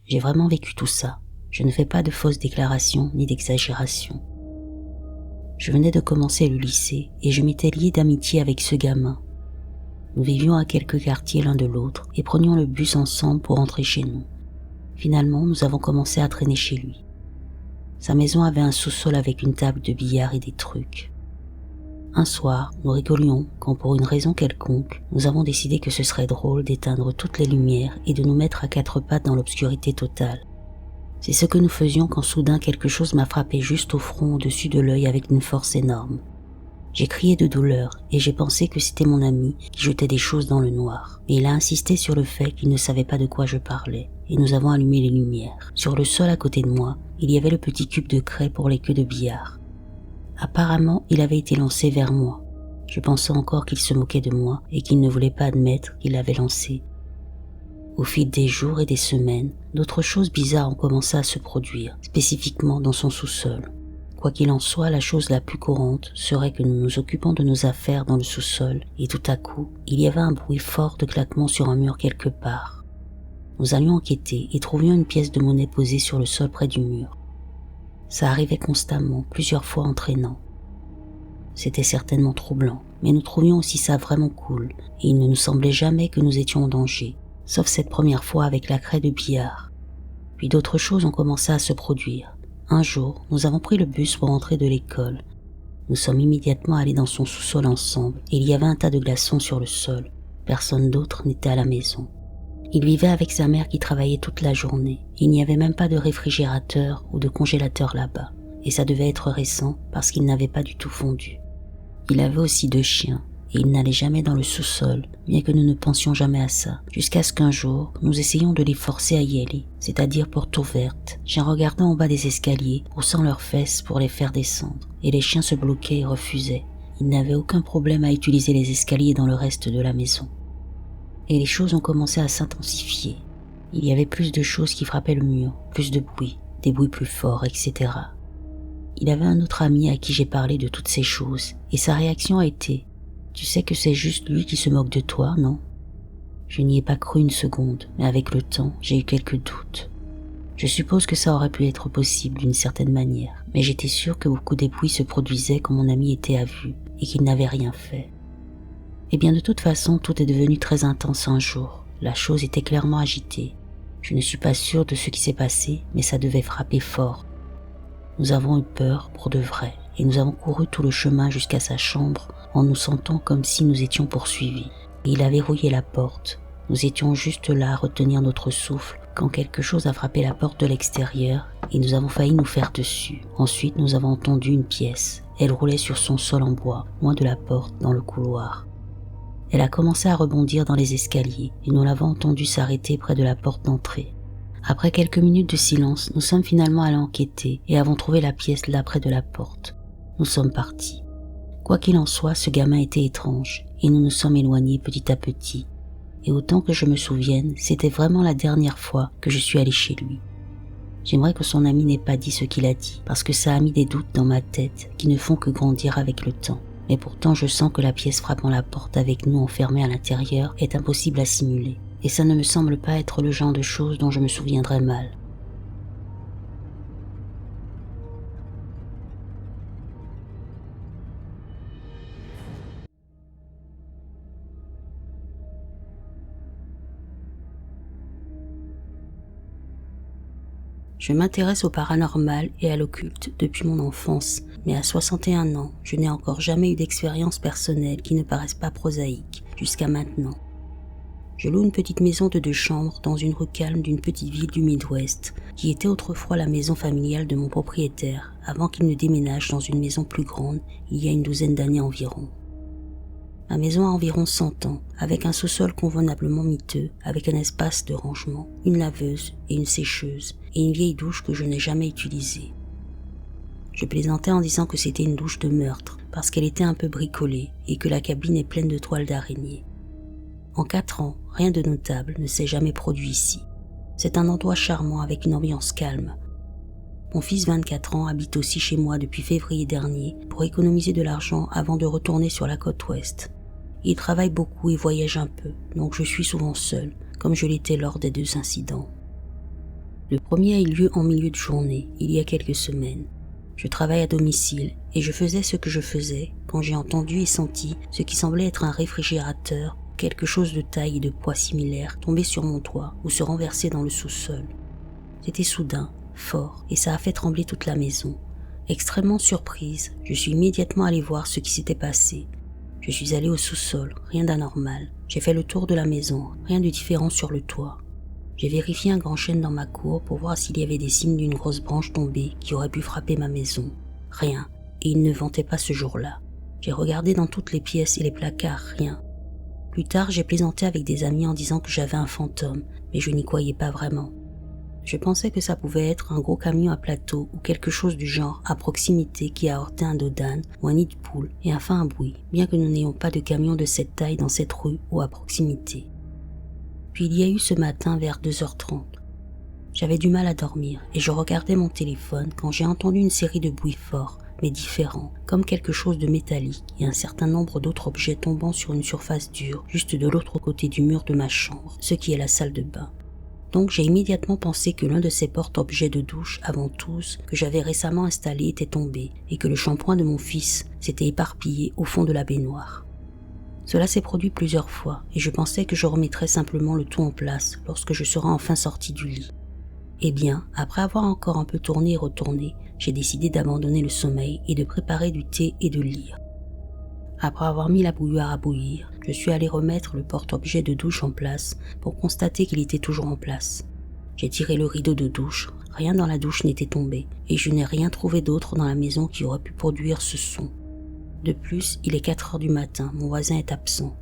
J'ai vraiment vécu tout ça. Je ne fais pas de fausses déclarations ni d'exagérations. Je venais de commencer le lycée et je m'étais lié d'amitié avec ce gamin. Nous vivions à quelques quartiers l'un de l'autre et prenions le bus ensemble pour rentrer chez nous. Finalement, nous avons commencé à traîner chez lui. Sa maison avait un sous-sol avec une table de billard et des trucs. Un soir, nous rigolions quand pour une raison quelconque, nous avons décidé que ce serait drôle d'éteindre toutes les lumières et de nous mettre à quatre pattes dans l'obscurité totale. C'est ce que nous faisions quand soudain quelque chose m'a frappé juste au front au-dessus de l'œil avec une force énorme. J'ai crié de douleur et j'ai pensé que c'était mon ami qui jetait des choses dans le noir. Mais il a insisté sur le fait qu'il ne savait pas de quoi je parlais et nous avons allumé les lumières. Sur le sol à côté de moi, il y avait le petit cube de craie pour les queues de billard. Apparemment, il avait été lancé vers moi. Je pensais encore qu'il se moquait de moi et qu'il ne voulait pas admettre qu'il l'avait lancé. Au fil des jours et des semaines, d'autres choses bizarres ont commencé à se produire, spécifiquement dans son sous-sol. Quoi qu'il en soit, la chose la plus courante serait que nous nous occupons de nos affaires dans le sous-sol et tout à coup, il y avait un bruit fort de claquement sur un mur quelque part. Nous allions enquêter et trouvions une pièce de monnaie posée sur le sol près du mur. Ça arrivait constamment, plusieurs fois en traînant. C'était certainement troublant, mais nous trouvions aussi ça vraiment cool et il ne nous semblait jamais que nous étions en danger, sauf cette première fois avec la craie de billard. Puis d'autres choses ont commencé à se produire. Un jour, nous avons pris le bus pour rentrer de l'école. Nous sommes immédiatement allés dans son sous-sol ensemble et il y avait un tas de glaçons sur le sol. Personne d'autre n'était à la maison. Il vivait avec sa mère qui travaillait toute la journée. Il n'y avait même pas de réfrigérateur ou de congélateur là-bas. Et ça devait être récent parce qu'il n'avait pas du tout fondu. Il avait aussi 2 chiens et il n'allait jamais dans le sous-sol, bien que nous ne pensions jamais à ça. Jusqu'à ce qu'un jour, nous essayions de les forcer à y aller, c'est-à-dire porte ouverte. J'ai regardé en bas des escaliers, poussant leurs fesses pour les faire descendre. Et les chiens se bloquaient et refusaient. Ils n'avaient aucun problème à utiliser les escaliers dans le reste de la maison. Et les choses ont commencé à s'intensifier. Il y avait plus de choses qui frappaient le mur, plus de bruit, des bruits plus forts, etc. Il avait un autre ami à qui j'ai parlé de toutes ces choses, et sa réaction a été « Tu sais que c'est juste lui qui se moque de toi, non ?» Je n'y ai pas cru une seconde, mais avec le temps, j'ai eu quelques doutes. Je suppose que ça aurait pu être possible d'une certaine manière, mais j'étais sûre que beaucoup des bruits se produisaient quand mon ami était à vue, et qu'il n'avait rien fait. Eh bien de toute façon, tout est devenu très intense un jour. La chose était clairement agitée. Je ne suis pas sûre de ce qui s'est passé, mais ça devait frapper fort. Nous avons eu peur pour de vrai, et nous avons couru tout le chemin jusqu'à sa chambre en nous sentant comme si nous étions poursuivis. Et il a verrouillé la porte. Nous étions juste là à retenir notre souffle quand quelque chose a frappé la porte de l'extérieur et nous avons failli nous faire dessus. Ensuite, nous avons entendu une pièce. Elle roulait sur son sol en bois, loin de la porte, dans le couloir. Elle a commencé à rebondir dans les escaliers et nous l'avons entendue s'arrêter près de la porte d'entrée. Après quelques minutes de silence, nous sommes finalement allés enquêter et avons trouvé la pièce là près de la porte. Nous sommes partis. Quoi qu'il en soit, ce gamin était étrange et nous nous sommes éloignés petit à petit. Et autant que je me souvienne, c'était vraiment la dernière fois que je suis allé chez lui. J'aimerais que son ami n'ait pas dit ce qu'il a dit parce que ça a mis des doutes dans ma tête qui ne font que grandir avec le temps. Mais pourtant je sens que la pièce frappant la porte avec nous enfermés à l'intérieur est impossible à simuler, et ça ne me semble pas être le genre de choses dont je me souviendrai mal. Je m'intéresse au paranormal et à l'occulte depuis mon enfance, mais à 61 ans, je n'ai encore jamais eu d'expérience personnelle qui ne paraisse pas prosaïque, jusqu'à maintenant. Je loue une petite maison de 2 chambres dans une rue calme d'une petite ville du Midwest, qui était autrefois la maison familiale de mon propriétaire, avant qu'il ne déménage dans une maison plus grande il y a une 12aine d'années environ. Ma maison a environ 100 ans, avec un sous-sol convenablement miteux, avec un espace de rangement, une laveuse et une sécheuse, et une vieille douche que je n'ai jamais utilisée. Je plaisantais en disant que c'était une douche de meurtre, parce qu'elle était un peu bricolée et que la cabine est pleine de toiles d'araignée. En 4 ans, rien de notable ne s'est jamais produit ici. C'est un endroit charmant avec une ambiance calme. Mon fils 24 ans habite aussi chez moi depuis février dernier pour économiser de l'argent avant de retourner sur la côte ouest. Il travaille beaucoup et voyage un peu, donc je suis souvent seule, comme je l'étais lors des 2 incidents. Le premier a eu lieu en milieu de journée, il y a quelques semaines. Je travaille à domicile et je faisais ce que je faisais quand j'ai entendu et senti ce qui semblait être un réfrigérateur, quelque chose de taille et de poids similaire, tomber sur mon toit ou se renverser dans le sous-sol. C'était soudain, fort, et ça a fait trembler toute la maison. Extrêmement surprise, je suis immédiatement allée voir ce qui s'était passé. Je suis allée au sous-sol, rien d'anormal. J'ai fait le tour de la maison, rien de différent sur le toit. J'ai vérifié un grand chêne dans ma cour pour voir s'il y avait des signes d'une grosse branche tombée qui aurait pu frapper ma maison. Rien, et il ne ventait pas ce jour-là. J'ai regardé dans toutes les pièces et les placards, rien. Plus tard, j'ai plaisanté avec des amis en disant que j'avais un fantôme, mais je n'y croyais pas vraiment. Je pensais que ça pouvait être un gros camion à plateau ou quelque chose du genre à proximité qui a heurté un dos d'âne ou un nid de poule et a fait un bruit, bien que nous n'ayons pas de camion de cette taille dans cette rue ou à proximité. Puis il y a eu ce matin vers 2h30. J'avais du mal à dormir et je regardais mon téléphone quand j'ai entendu une série de bruits forts, mais différents, comme quelque chose de métallique et un certain nombre d'autres objets tombant sur une surface dure juste de l'autre côté du mur de ma chambre, ce qui est la salle de bain. Donc j'ai immédiatement pensé que l'un de ces porte-objets de douche à ventouse que j'avais récemment installé était tombé et que le shampoing de mon fils s'était éparpillé au fond de la baignoire. Cela s'est produit plusieurs fois et je pensais que je remettrais simplement le tout en place lorsque je serais enfin sorti du lit. Eh bien, après avoir encore un peu tourné et retourné, j'ai décidé d'abandonner le sommeil et de préparer du thé et de lire. Après avoir mis la bouilloire à bouillir, je suis allé remettre le porte-objet de douche en place pour constater qu'il était toujours en place. J'ai tiré le rideau de douche, rien dans la douche n'était tombé et je n'ai rien trouvé d'autre dans la maison qui aurait pu produire ce son. De plus, il est 4h du matin, mon voisin est absent.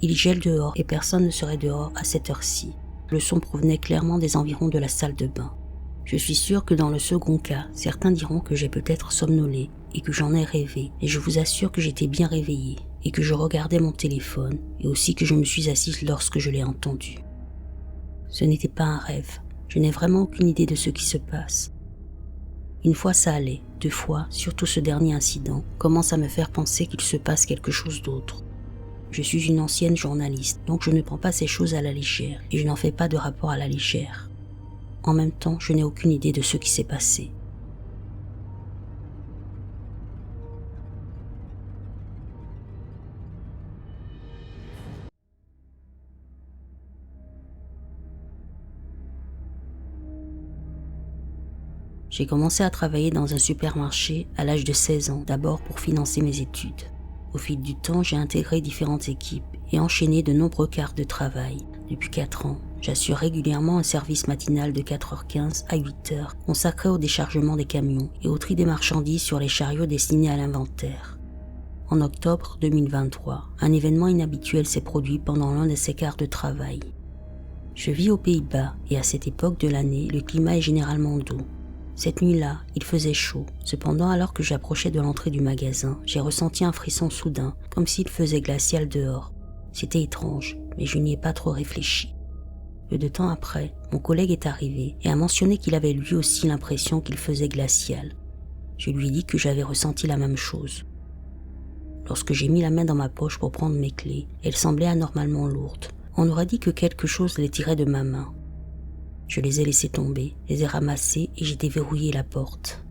Il gèle dehors et personne ne serait dehors à cette heure-ci. Le son provenait clairement des environs de la salle de bain. Je suis sûr que dans le second cas, certains diront que j'ai peut-être somnolé et que j'en ai rêvé, et je vous assure que j'étais bien réveillée et que je regardais mon téléphone et aussi que je me suis assise lorsque je l'ai entendu. Ce n'était pas un rêve, je n'ai vraiment aucune idée de ce qui se passe. Une fois ça allait, 2 fois, surtout ce dernier incident, commence à me faire penser qu'il se passe quelque chose d'autre. Je suis une ancienne journaliste, donc je ne prends pas ces choses à la légère et je n'en fais pas de rapport à la légère. En même temps, je n'ai aucune idée de ce qui s'est passé. J'ai commencé à travailler dans un supermarché à l'âge de 16 ans, d'abord pour financer mes études. Au fil du temps, j'ai intégré différentes équipes et enchaîné de nombreux quarts de travail. Depuis 4 ans, j'assure régulièrement un service matinal de 4h15 à 8h consacré au déchargement des camions et au tri des marchandises sur les chariots destinés à l'inventaire. En octobre 2023, un événement inhabituel s'est produit pendant l'un de ces quarts de travail. Je vis aux Pays-Bas et à cette époque de l'année, le climat est généralement doux. Cette nuit-là, il faisait chaud. Cependant, alors que j'approchais de l'entrée du magasin, j'ai ressenti un frisson soudain, comme s'il faisait glacial dehors. C'était étrange, mais je n'y ai pas trop réfléchi. Peu de temps après, mon collègue est arrivé et a mentionné qu'il avait lui aussi l'impression qu'il faisait glacial. Je lui ai dit que j'avais ressenti la même chose. Lorsque j'ai mis la main dans ma poche pour prendre mes clés, elles semblaient anormalement lourdes. On aurait dit que quelque chose les tirait de ma main. Je les ai laissées tomber, les ai ramassées et j'ai déverrouillé la porte.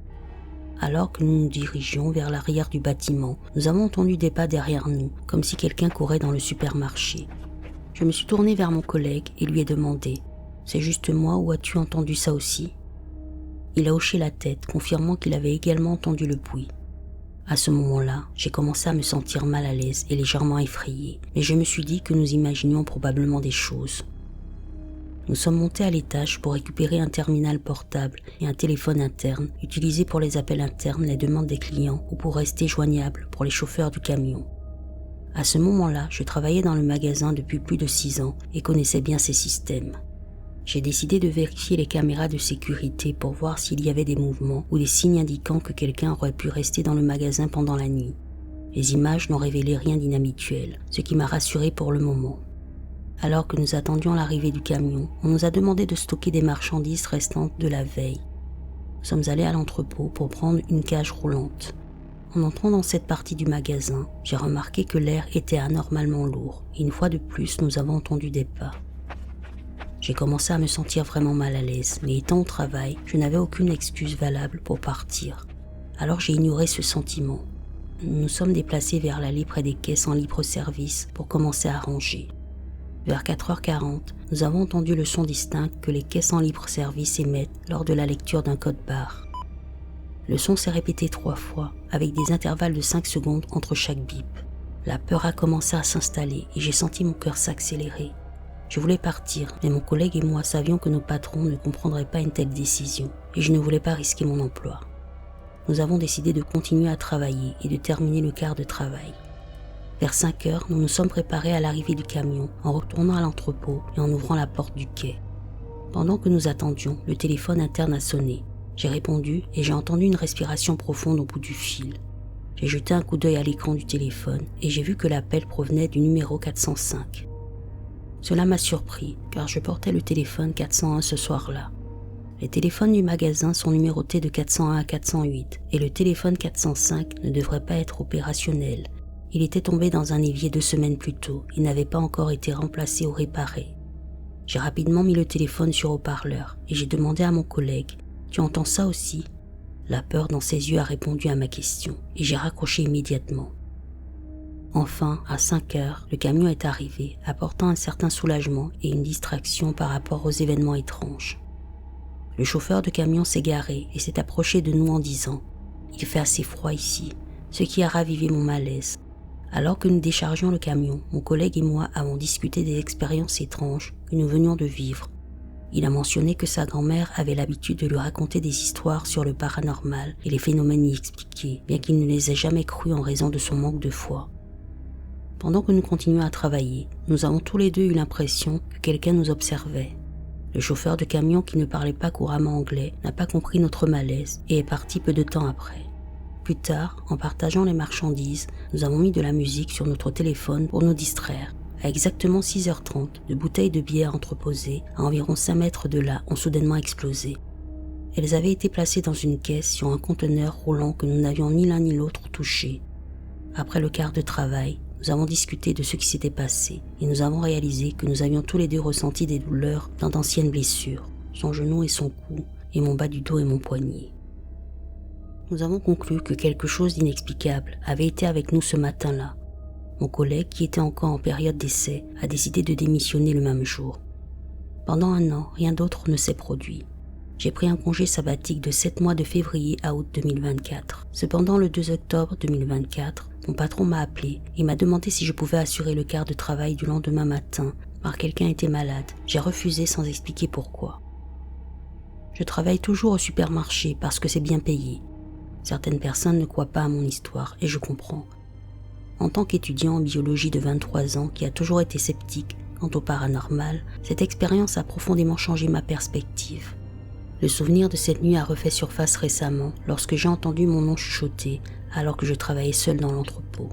Alors que nous nous dirigions vers l'arrière du bâtiment, nous avons entendu des pas derrière nous, comme si quelqu'un courait dans le supermarché. Je me suis tournée vers mon collègue et lui ai demandé « C'est juste moi ou as-tu entendu ça aussi ?» Il a hoché la tête, confirmant qu'il avait également entendu le bruit. À ce moment-là, j'ai commencé à me sentir mal à l'aise et légèrement effrayée, mais je me suis dit que nous imaginions probablement des choses. Nous sommes montés à l'étage pour récupérer un terminal portable et un téléphone interne, utilisé pour les appels internes, les demandes des clients ou pour rester joignable pour les chauffeurs du camion. À ce moment-là, je travaillais dans le magasin depuis plus de 6 ans et connaissais bien ces systèmes. J'ai décidé de vérifier les caméras de sécurité pour voir s'il y avait des mouvements ou des signes indiquant que quelqu'un aurait pu rester dans le magasin pendant la nuit. Les images n'ont révélé rien d'inhabituel, ce qui m'a rassuré pour le moment. Alors que nous attendions l'arrivée du camion, on nous a demandé de stocker des marchandises restantes de la veille. Nous sommes allés à l'entrepôt pour prendre une cage roulante. En entrant dans cette partie du magasin, j'ai remarqué que l'air était anormalement lourd. Et une fois de plus, nous avons entendu des pas. J'ai commencé à me sentir vraiment mal à l'aise, mais étant au travail, je n'avais aucune excuse valable pour partir. Alors j'ai ignoré ce sentiment. Nous nous sommes déplacés vers l'allée près des caisses en libre-service pour commencer à ranger. Vers 4h40, nous avons entendu le son distinct que les caisses en libre-service émettent lors de la lecture d'un code-barre. Le son s'est répété 3 fois, avec des intervalles de 5 secondes entre chaque bip. La peur a commencé à s'installer et j'ai senti mon cœur s'accélérer. Je voulais partir, mais mon collègue et moi savions que nos patrons ne comprendraient pas une telle décision et je ne voulais pas risquer mon emploi. Nous avons décidé de continuer à travailler et de terminer le quart de travail. Vers 5h, nous nous sommes préparés à l'arrivée du camion en retournant à l'entrepôt et en ouvrant la porte du quai. Pendant que nous attendions, le téléphone interne a sonné. J'ai répondu et j'ai entendu une respiration profonde au bout du fil. J'ai jeté un coup d'œil à l'écran du téléphone et j'ai vu que l'appel provenait du numéro 405. Cela m'a surpris car je portais le téléphone 401 ce soir-là. Les téléphones du magasin sont numérotés de 401 à 408 et le téléphone 405 ne devrait pas être opérationnel. Il était tombé dans un évier 2 semaines plus tôt et n'avait pas encore été remplacé ou réparé. J'ai rapidement mis le téléphone sur haut-parleur et j'ai demandé à mon collègue « Tu entends ça aussi ?» La peur dans ses yeux a répondu à ma question et j'ai raccroché immédiatement. Enfin, à 5h, le camion est arrivé, apportant un certain soulagement et une distraction par rapport aux événements étranges. Le chauffeur de camion s'est garé et s'est approché de nous en disant « Il fait assez froid ici », ce qui a ravivé mon malaise. Alors que nous déchargions le camion, mon collègue et moi avons discuté des expériences étranges que nous venions de vivre. Il a mentionné que sa grand-mère avait l'habitude de lui raconter des histoires sur le paranormal et les phénomènes inexpliqués, bien qu'il ne les ait jamais crus en raison de son manque de foi. Pendant que nous continuions à travailler, nous avons tous les deux eu l'impression que quelqu'un nous observait. Le chauffeur de camion qui ne parlait pas couramment anglais n'a pas compris notre malaise et est parti peu de temps après. Plus tard, en partageant les marchandises, nous avons mis de la musique sur notre téléphone pour nous distraire. À exactement 6h30, de bouteilles de bière entreposées à environ 5 mètres de là ont soudainement explosé. Elles avaient été placées dans une caisse sur un conteneur roulant que nous n'avions ni l'un ni l'autre touché. Après le quart de travail, nous avons discuté de ce qui s'était passé et nous avons réalisé que nous avions tous les deux ressenti des douleurs dans d'anciennes blessures, son genou et son cou, et mon bas du dos et mon poignet. Nous avons conclu que quelque chose d'inexplicable avait été avec nous ce matin-là. Mon collègue, qui était encore en période d'essai, a décidé de démissionner le même jour. Pendant 1 an, rien d'autre ne s'est produit. J'ai pris un congé sabbatique de 7 mois de février à août 2024. Cependant, le 2 octobre 2024, mon patron m'a appelé et m'a demandé si je pouvais assurer le quart de travail du lendemain matin, car quelqu'un était malade. J'ai refusé sans expliquer pourquoi. Je travaille toujours au supermarché parce que c'est bien payé. Certaines personnes ne croient pas à mon histoire et je comprends. En tant qu'étudiant en biologie de 23 ans qui a toujours été sceptique quant au paranormal, cette expérience a profondément changé ma perspective. Le souvenir de cette nuit a refait surface récemment lorsque j'ai entendu mon nom chuchoter alors que je travaillais seul dans l'entrepôt.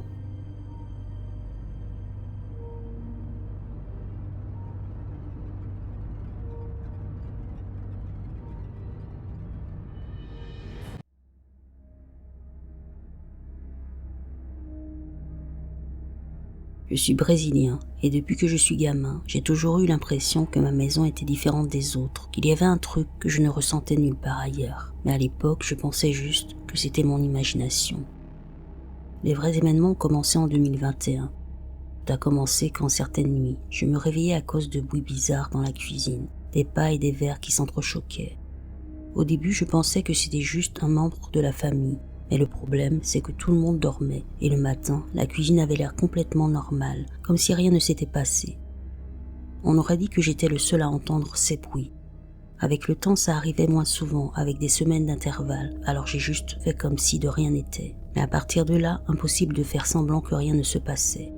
Je suis brésilien et depuis que je suis gamin, j'ai toujours eu l'impression que ma maison était différente des autres, qu'il y avait un truc que je ne ressentais nulle part ailleurs. Mais à l'époque, je pensais juste que c'était mon imagination. Les vrais événements ont commencé en 2021. Ça a commencé quand certaines nuits, je me réveillais à cause de bruits bizarres dans la cuisine, des pas et des verres qui s'entrechoquaient. Au début, je pensais que c'était juste un membre de la famille. Mais le problème, c'est que tout le monde dormait, et le matin, la cuisine avait l'air complètement normale, comme si rien ne s'était passé. On aurait dit que j'étais le seul à entendre ces bruits. Avec le temps, ça arrivait moins souvent, avec des semaines d'intervalle, alors j'ai juste fait comme si de rien n'était. Mais à partir de là, impossible de faire semblant que rien ne se passait.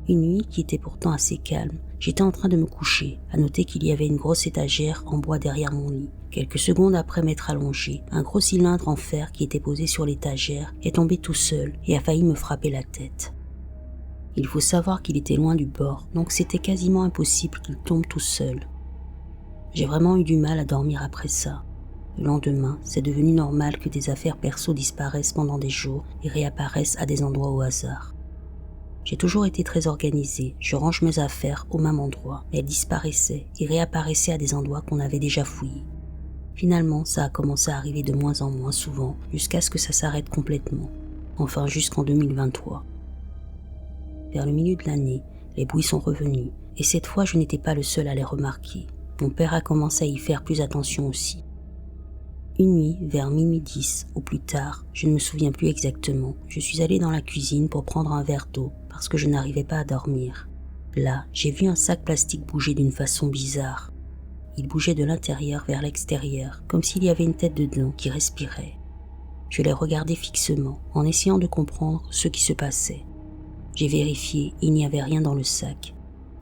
Une nuit qui était pourtant assez calme, j'étais en train de me coucher, à noter qu'il y avait une grosse étagère en bois derrière mon lit. Quelques secondes après m'être allongé, un gros cylindre en fer qui était posé sur l'étagère est tombé tout seul et a failli me frapper la tête. Il faut savoir qu'il était loin du bord, donc c'était quasiment impossible qu'il tombe tout seul. J'ai vraiment eu du mal à dormir après ça. Le lendemain, c'est devenu normal que des affaires perso disparaissent pendant des jours et réapparaissent à des endroits au hasard. J'ai toujours été très organisée, je range mes affaires au même endroit, mais elles disparaissaient et réapparaissaient à des endroits qu'on avait déjà fouillés. Finalement, ça a commencé à arriver de moins en moins souvent, jusqu'à ce que ça s'arrête complètement. Enfin, jusqu'en 2023. Vers le milieu de l'année, les bruits sont revenus, et cette fois je n'étais pas le seul à les remarquer. Mon père a commencé à y faire plus attention aussi. Une nuit, vers minuit 10 ou plus tard, je ne me souviens plus exactement, je suis allé dans la cuisine pour prendre un verre d'eau parce que je n'arrivais pas à dormir. Là, j'ai vu un sac plastique bouger d'une façon bizarre. Il bougeait de l'intérieur vers l'extérieur, comme s'il y avait une tête dedans qui respirait. Je l'ai regardé fixement, en essayant de comprendre ce qui se passait. J'ai vérifié, il n'y avait rien dans le sac.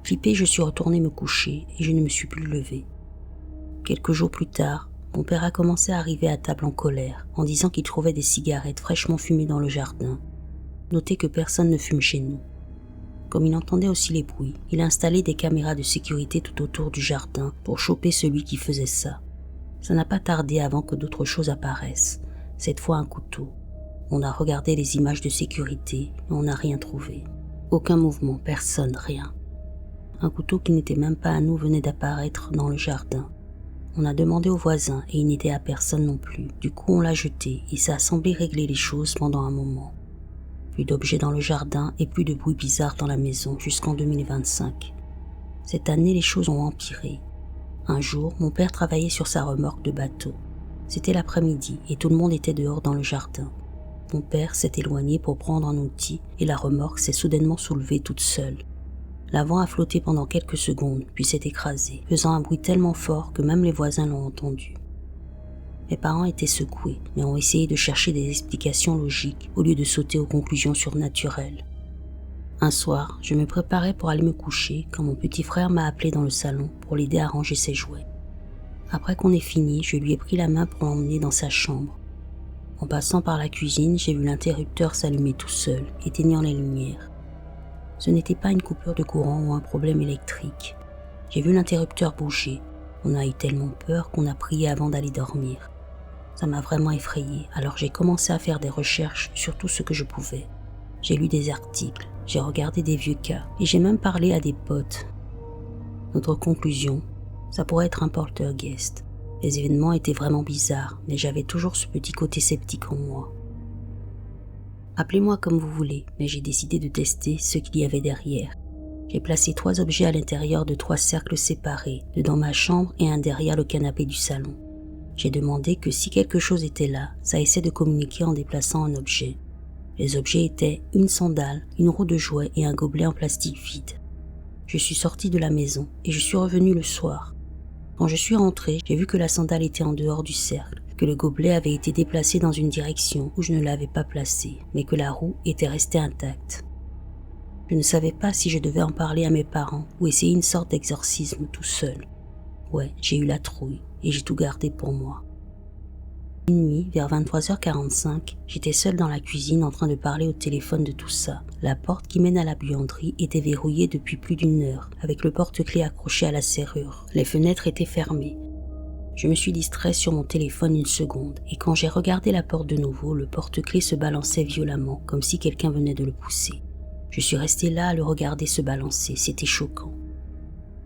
Flippé, je suis retourné me coucher et je ne me suis plus levé. Quelques jours plus tard, mon père a commencé à arriver à table en colère, en disant qu'il trouvait des cigarettes fraîchement fumées dans le jardin. Notez que personne ne fume chez nous. Comme il entendait aussi les bruits, il a installé des caméras de sécurité tout autour du jardin pour choper celui qui faisait ça. Ça n'a pas tardé avant que d'autres choses apparaissent, cette fois un couteau. On a regardé les images de sécurité et on n'a rien trouvé. Aucun mouvement, personne, rien. Un couteau qui n'était même pas à nous venait d'apparaître dans le jardin. On a demandé aux voisins et il n'était à personne non plus. Du coup, on l'a jeté et ça a semblé régler les choses pendant un moment. Plus d'objets dans le jardin et plus de bruit bizarre dans la maison jusqu'en 2025. Cette année, les choses ont empiré. Un jour, mon père travaillait sur sa remorque de bateau. C'était l'après-midi et tout le monde était dehors dans le jardin. Mon père s'est éloigné pour prendre un outil et la remorque s'est soudainement soulevée toute seule. L'avant a flotté pendant quelques secondes, puis s'est écrasé, faisant un bruit tellement fort que même les voisins l'ont entendu. Mes parents étaient secoués, mais ont essayé de chercher des explications logiques au lieu de sauter aux conclusions surnaturelles. Un soir, je me préparais pour aller me coucher quand mon petit frère m'a appelé dans le salon pour l'aider à ranger ses jouets. Après qu'on ait fini, je lui ai pris la main pour l'emmener dans sa chambre. En passant par la cuisine, j'ai vu l'interrupteur s'allumer tout seul, éteignant les lumières. Ce n'était pas une coupure de courant ou un problème électrique. J'ai vu l'interrupteur bouger. On a eu tellement peur qu'on a prié avant d'aller dormir. Ça m'a vraiment effrayée, alors j'ai commencé à faire des recherches sur tout ce que je pouvais. J'ai lu des articles, j'ai regardé des vieux cas et j'ai même parlé à des potes. Notre conclusion, ça pourrait être un poltergeist. Les événements étaient vraiment bizarres, mais j'avais toujours ce petit côté sceptique en moi. Appelez-moi comme vous voulez, mais j'ai décidé de tester ce qu'il y avait derrière. J'ai placé 3 objets à l'intérieur de 3 cercles séparés, 2 dans ma chambre et un derrière le canapé du salon. J'ai demandé que si quelque chose était là, ça essaie de communiquer en déplaçant un objet. Les objets étaient une sandale, une roue de jouets et un gobelet en plastique vide. Je suis sortie de la maison et je suis revenue le soir. Quand je suis rentrée, j'ai vu que la sandale était en dehors du cercle, que le gobelet avait été déplacé dans une direction où je ne l'avais pas placé, mais que la roue était restée intacte. Je ne savais pas si je devais en parler à mes parents ou essayer une sorte d'exorcisme tout seul. Ouais, j'ai eu la trouille et j'ai tout gardé pour moi. Une nuit, vers 23h45, j'étais seule dans la cuisine en train de parler au téléphone de tout ça. La porte qui mène à la buanderie était verrouillée depuis plus d'1 heure, avec le porte-clés accroché à la serrure. Les fenêtres étaient fermées. Je me suis distrait sur mon téléphone 1 seconde, et quand j'ai regardé la porte de nouveau, le porte-clés se balançait violemment, comme si quelqu'un venait de le pousser. Je suis restée là à le regarder se balancer, c'était choquant.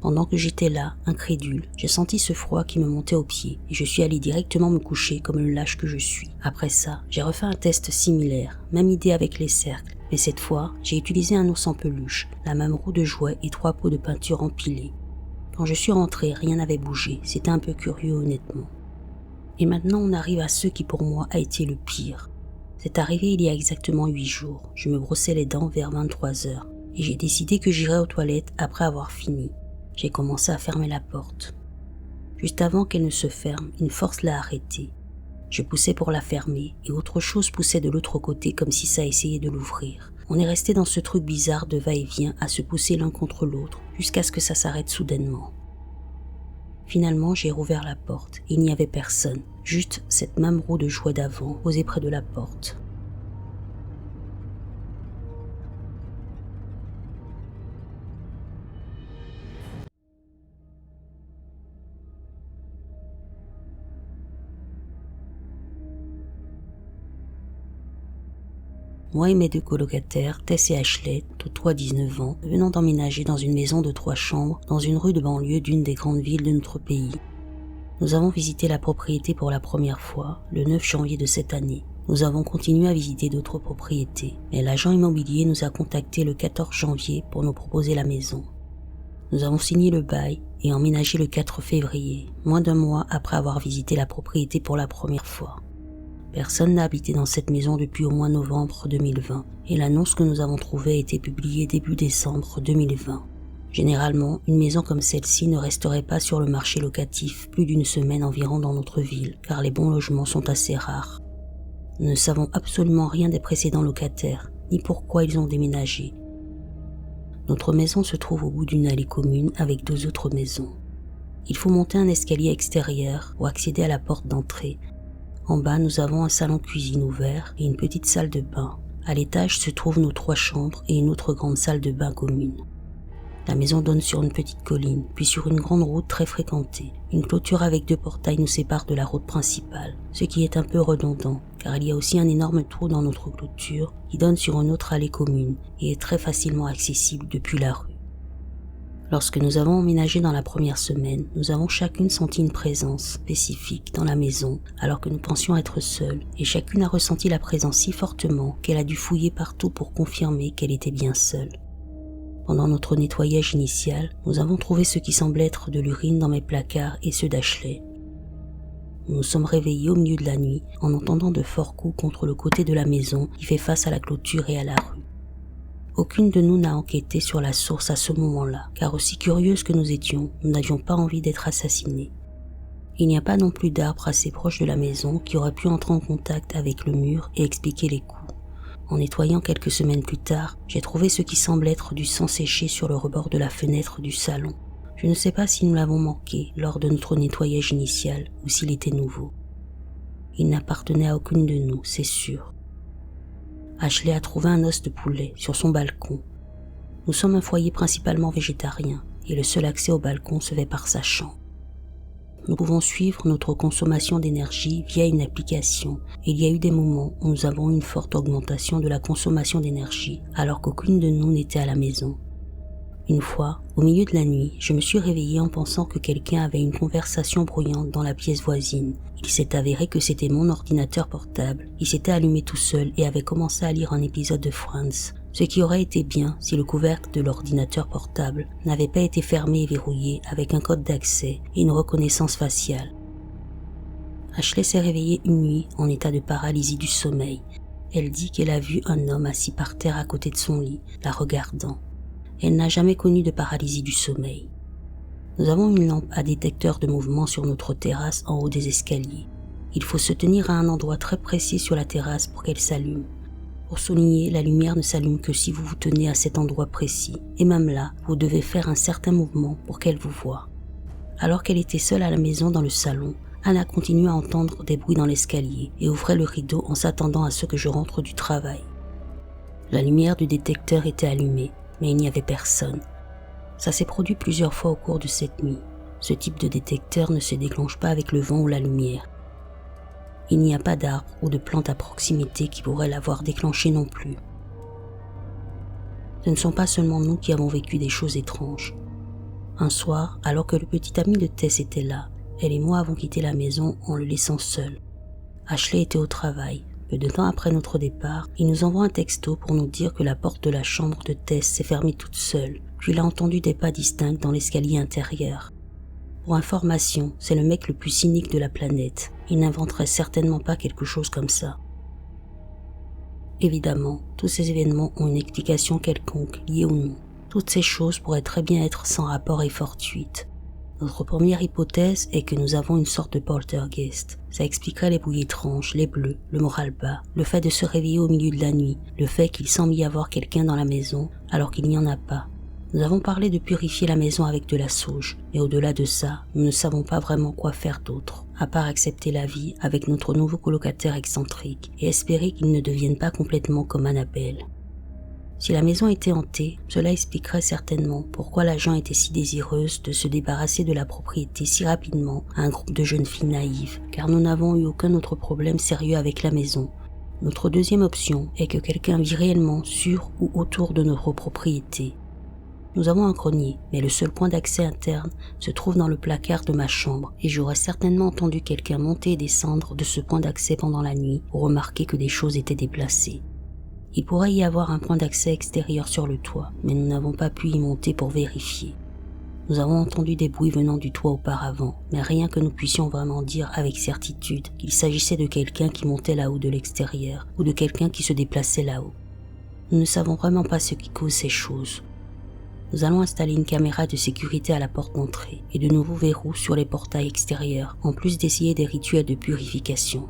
Pendant que j'étais là, incrédule, j'ai senti ce froid qui me montait aux pieds et je suis allée directement me coucher comme le lâche que je suis. Après ça, j'ai refait un test similaire, même idée avec les cercles, mais cette fois, j'ai utilisé un ours en peluche, la même roue de jouets et 3 pots de peinture empilés. Quand je suis rentrée, rien n'avait bougé, c'était un peu curieux honnêtement. Et maintenant on arrive à ce qui pour moi a été le pire. C'est arrivé il y a exactement 8 jours, je me brossais les dents vers 23h et j'ai décidé que j'irais aux toilettes après avoir fini. J'ai commencé à fermer la porte. Juste avant qu'elle ne se ferme, une force l'a arrêtée. Je poussais pour la fermer et autre chose poussait de l'autre côté comme si ça essayait de l'ouvrir. On est resté dans ce truc bizarre de va-et-vient à se pousser l'un contre l'autre jusqu'à ce que ça s'arrête soudainement. Finalement, j'ai rouvert la porte et il n'y avait personne, juste cette même roue de jouets d'avant posée près de la porte. moi et mes 2 colocataires, Tess et Ashley, tous 3 19 ans, venant d'emménager dans une maison de 3 chambres dans une rue de banlieue d'une des grandes villes de notre pays. Nous avons visité la propriété pour la première fois le 9 janvier de cette année. Nous avons continué à visiter d'autres propriétés, mais l'agent immobilier nous a contactés le 14 janvier pour nous proposer la maison. Nous avons signé le bail et emménagé le 4 février, moins d'1 mois après avoir visité la propriété pour la première fois. Personne n'a habité dans cette maison depuis au moins novembre 2020 et l'annonce que nous avons trouvée a été publiée début décembre 2020. Généralement, une maison comme celle-ci ne resterait pas sur le marché locatif plus d'1 semaine environ dans notre ville, car les bons logements sont assez rares. Nous ne savons absolument rien des précédents locataires, ni pourquoi ils ont déménagé. Notre maison se trouve au bout d'une allée commune avec 2 autres maisons. Il faut monter un escalier extérieur pour accéder à la porte d'entrée. En bas, nous avons un salon-cuisine ouvert et une petite salle de bain. À l'étage se trouvent nos 3 chambres et une autre grande salle de bain commune. La maison donne sur une petite colline, puis sur une grande route très fréquentée. Une clôture avec 2 portails nous sépare de la route principale, ce qui est un peu redondant, car il y a aussi un énorme trou dans notre clôture qui donne sur une autre allée commune et est très facilement accessible depuis la rue. Lorsque nous avons emménagé dans la première semaine, nous avons chacune senti une présence spécifique dans la maison alors que nous pensions être seuls, et chacune a ressenti la présence si fortement qu'elle a dû fouiller partout pour confirmer qu'elle était bien seule. Pendant notre nettoyage initial, nous avons trouvé ce qui semblait être de l'urine dans mes placards et ceux d'Ashley. Nous nous sommes réveillés au milieu de la nuit en entendant de forts coups contre le côté de la maison qui fait face à la clôture et à la rue. Aucune de nous n'a enquêté sur la source à ce moment-là, car aussi curieuses que nous étions, nous n'avions pas envie d'être assassinés. Il n'y a pas non plus d'arbre assez proche de la maison qui aurait pu entrer en contact avec le mur et expliquer les coups. En nettoyant quelques semaines plus tard, j'ai trouvé ce qui semble être du sang séché sur le rebord de la fenêtre du salon. Je ne sais pas si nous l'avons manqué lors de notre nettoyage initial ou s'il était nouveau. Il n'appartenait à aucune de nous, c'est sûr. Ashley a trouvé un os de poulet sur son balcon. Nous sommes un foyer principalement végétarien et le seul accès au balcon se fait par sa chambre. Nous pouvons suivre notre consommation d'énergie via une application et il y a eu des moments où nous avons eu une forte augmentation de la consommation d'énergie alors qu'aucune de nous n'était à la maison. Une fois, au milieu de la nuit, je me suis réveillée en pensant que quelqu'un avait une conversation bruyante dans la pièce voisine. Il s'est avéré que c'était mon ordinateur portable. Il s'était allumé tout seul et avait commencé à lire un épisode de Friends, ce qui aurait été bien si le couvercle de l'ordinateur portable n'avait pas été fermé et verrouillé avec un code d'accès et une reconnaissance faciale. Ashley s'est réveillée une nuit en état de paralysie du sommeil. Elle dit qu'elle a vu un homme assis par terre à côté de son lit, la regardant. Elle n'a jamais connu de paralysie du sommeil. Nous avons une lampe à détecteur de mouvement sur notre terrasse en haut des escaliers. Il faut se tenir à un endroit très précis sur la terrasse pour qu'elle s'allume. Pour souligner, la lumière ne s'allume que si vous vous tenez à cet endroit précis, et même là, vous devez faire un certain mouvement pour qu'elle vous voie. Alors qu'elle était seule à la maison dans le salon, Anna continue à entendre des bruits dans l'escalier et ouvrait le rideau en s'attendant à ce que je rentre du travail. La lumière du détecteur était allumée, mais il n'y avait personne. Ça s'est produit plusieurs fois au cours de cette nuit. Ce type de détecteur ne se déclenche pas avec le vent ou la lumière. Il n'y a pas d'arbre ou de plante à proximité qui pourrait l'avoir déclenché non plus. Ce ne sont pas seulement nous qui avons vécu des choses étranges. Un soir, alors que le petit ami de Tess était là, elle et moi avons quitté la maison en le laissant seul. Ashley était au travail. Peu de temps après notre départ, il nous envoie un texto pour nous dire que la porte de la chambre de Tess s'est fermée toute seule, puis il a entendu des pas distincts dans l'escalier intérieur. Pour information, c'est le mec le plus cynique de la planète. Il n'inventerait certainement pas quelque chose comme ça. Évidemment, tous ces événements ont une explication quelconque, liée ou non. Toutes ces choses pourraient très bien être sans rapport et fortuites. Notre première hypothèse est que nous avons une sorte de poltergeist. Ça expliquerait les bruits étranges, les bleus, le moral bas, le fait de se réveiller au milieu de la nuit, le fait qu'il semble y avoir quelqu'un dans la maison alors qu'il n'y en a pas. Nous avons parlé de purifier la maison avec de la sauge, mais au-delà de ça, nous ne savons pas vraiment quoi faire d'autre, à part accepter la vie avec notre nouveau colocataire excentrique et espérer qu'il ne devienne pas complètement comme Annabelle. Si la maison était hantée, cela expliquerait certainement pourquoi l'agent était si désireuse de se débarrasser de la propriété si rapidement à un groupe de jeunes filles naïves, car nous n'avons eu aucun autre problème sérieux avec la maison. Notre deuxième option est que quelqu'un vit réellement sur ou autour de notre propriété. Nous avons un grenier, mais le seul point d'accès interne se trouve dans le placard de ma chambre et j'aurais certainement entendu quelqu'un monter et descendre de ce point d'accès pendant la nuit pour remarquer que des choses étaient déplacées. Il pourrait y avoir un point d'accès extérieur sur le toit, mais nous n'avons pas pu y monter pour vérifier. Nous avons entendu des bruits venant du toit auparavant, mais rien que nous puissions vraiment dire avec certitude qu'il s'agissait de quelqu'un qui montait là-haut de l'extérieur ou de quelqu'un qui se déplaçait là-haut. Nous ne savons vraiment pas ce qui cause ces choses. Nous allons installer une caméra de sécurité à la porte d'entrée et de nouveaux verrous sur les portails extérieurs, en plus d'essayer des rituels de purification.